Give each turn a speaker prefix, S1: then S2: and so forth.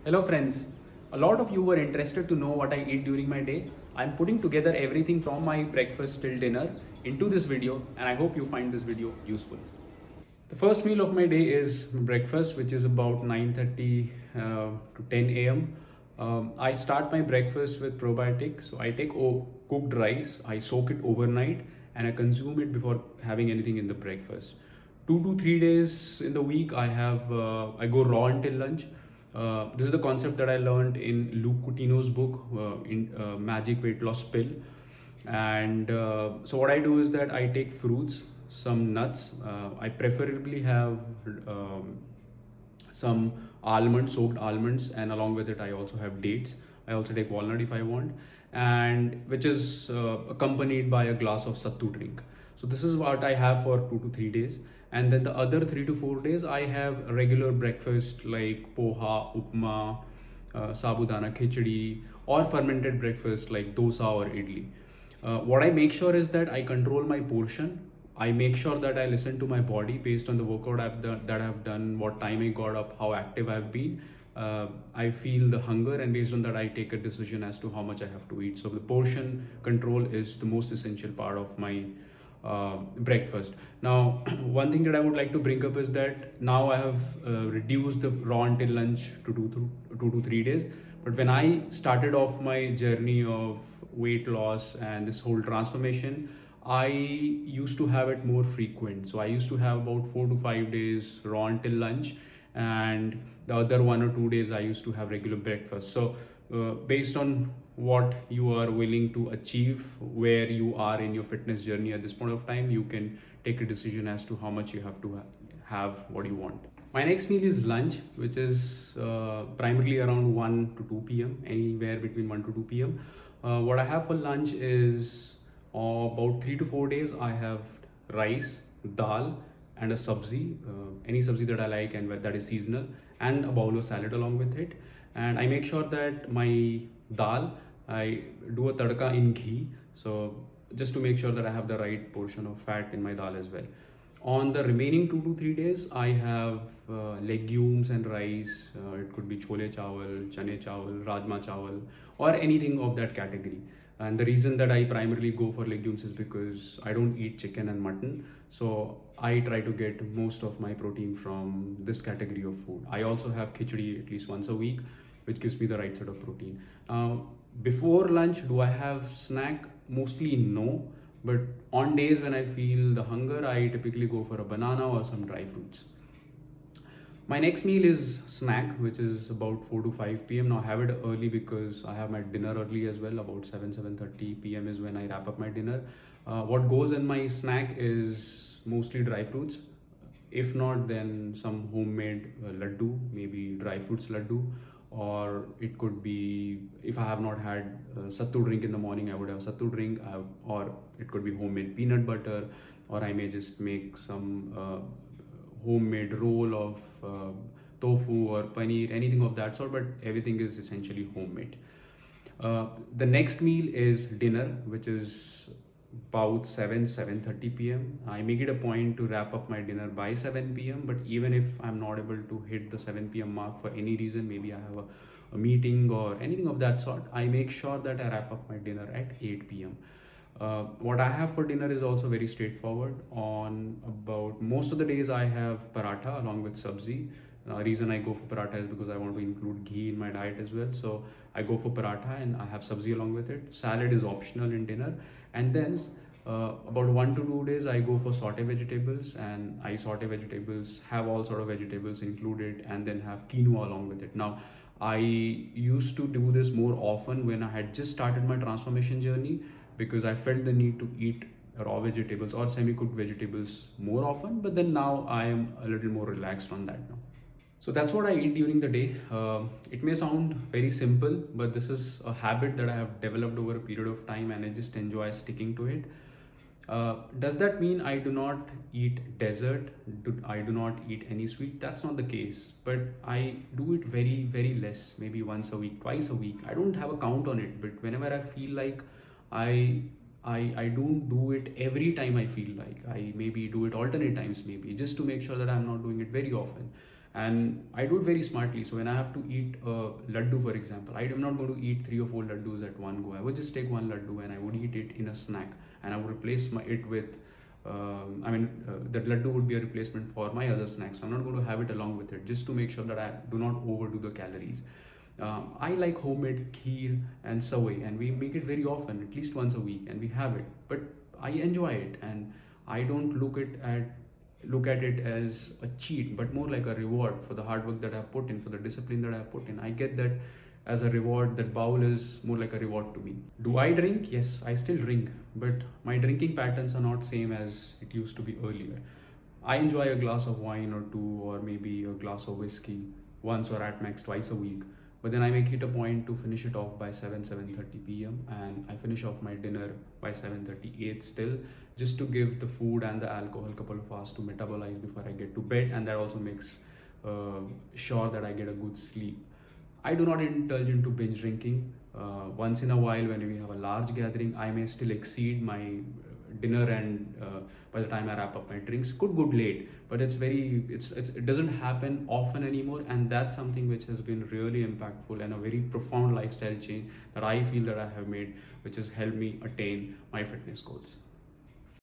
S1: Hello friends, a lot of you were interested to know what I eat during my day. I'm putting together everything from my breakfast till dinner into this video and I hope you find this video useful. The first meal of my day is breakfast, which is about 9:30 to 10 a.m. I start my breakfast with probiotic. So I take cooked rice, I soak it overnight, and I consume it before having anything in the breakfast. 2 to 3 days in the week, I go raw until lunch. This is the concept that I learned in Luke Coutinho's book, in Magic Weight Loss Pill. And so what I do is that I take fruits, some nuts. I preferably have some almonds, soaked almonds, and along with it I also have dates. I also take walnut if I want, and which is accompanied by a glass of sattu drink. So this is what I have for 2 to 3 days, and then the other 3 to 4 days I have a regular breakfast like poha, upma, sabudana khichdi, or fermented breakfast like dosa or idli. What I make sure is that I control my portion. I make sure that I listen to my body based on the workout that I've done, what time I got up, how active I've been. I feel the hunger, and based on that, I take a decision as to how much I have to eat. So the portion control is the most essential part of my breakfast. Now, one thing that I would like to bring up is that now I have reduced the raw until lunch to 2 to 3 days. But when I started off my journey of weight loss and this whole transformation, I used to have it more frequent. So I used to have about 4 to 5 days raw until lunch, and the other 1 or 2 days I used to have regular breakfast. So based on what you are willing to achieve, where you are in your fitness journey at this point of time, you can take a decision as to how much you have to have what you want. My next meal is lunch, which is primarily around 1 to 2 p.m., anywhere between 1 to 2 p.m. What I have for lunch is about 3 to 4 days I have rice, dal, and a sabzi, any sabzi that I like and that is seasonal, and a bowl of salad along with it. And I make sure that my dal, I do a tadka in ghee, so just to make sure that I have the right portion of fat in my dal as well. On the remaining 2 to 3 days, I have legumes and rice. It could be chole chawal, chane chawal, rajma chawal, or anything of that category. And the reason that I primarily go for legumes is because I don't eat chicken and mutton. So I try to get most of my protein from this category of food. I also have khichdi at least once a week, which gives me the right sort of protein. Now, before lunch, do I have snack? Mostly no. But on days when I feel the hunger, I typically go for a banana or some dry fruits. My next meal is snack, which is about 4 to 5 p.m. Now I have it early because I have my dinner early as well. About 7:30 p.m. is when I wrap up my dinner. What goes in my snack is mostly dry fruits. If not, then some homemade laddu, maybe dry fruits laddu, or it could be, if I have not had sattu drink in the morning, I would have sattu drink, or it could be homemade peanut butter, or I may just make some homemade roll of tofu or paneer, anything of that sort, but everything is essentially homemade. The next meal is dinner, which is about 7:30 p.m. I make it a point to wrap up my dinner by 7 p.m. But even if I'm not able to hit the 7 p.m. mark for any reason, maybe I have a meeting or anything of that sort, I make sure that I wrap up my dinner at 8 p.m. What I have for dinner is also very straightforward. On about most of the days, I have paratha along with sabzi. Reason I go for paratha is because I want to include ghee in my diet as well. So I go for paratha and I have sabzi along with it. Salad is optional in dinner, and then about 1 to 2 days I go for saute vegetables, and I saute vegetables, have all sort of vegetables included, and then have quinoa along with it. Now I used to do this more often when I had just started my transformation journey, because I felt the need to eat raw vegetables or semi-cooked vegetables more often. But then now I am a little more relaxed on that now. So that's what I eat during the day. It may sound very simple, but this is a habit that I have developed over a period of time, and I just enjoy sticking to it. Does that mean I do not eat dessert? I do not eat any sweet? That's not the case. But I do it very, very less, maybe once a week, twice a week. I don't have a count on it, but whenever I feel like I I don't do it every time I feel like. I maybe do it alternate times, maybe just to make sure that I'm not doing it very often. and I do it very smartly. So when I have to eat a laddu, for example, I am not going to eat 3 or 4 laddus at one go. I would just take one laddu and I would eat it in a snack, and I would replace it with that laddu would be a replacement for my other snacks. So I'm not going to have it along with it, just to make sure that I do not overdo the calories. I like homemade kheer and savai, and we make it very often, at least once a week, and we have it. But I enjoy it, and I don't look at it as a cheat, but more like a reward for the hard work that I've put in, for the discipline that I've put in. I get that as a reward. That bowl is more like a reward to me. Do I drink? Yes, I still drink, but my drinking patterns are not same as it used to be earlier. I enjoy a glass of wine or two, or maybe a glass of whiskey once or at max twice a week. But then I make it a point to finish it off by 7:30 p.m. and I finish off my dinner by 7:38 still, just to give the food and the alcohol a couple of hours to metabolize before I get to bed, and that also makes sure that I get a good sleep. I do not indulge into binge drinking. Once in a while, when we have a large gathering, I may still exceed my dinner, and by the time I wrap up my drinks, could go late. But it doesn't happen often anymore, and that's something which has been really impactful and a very profound lifestyle change that I feel that I have made, which has helped me attain my fitness goals.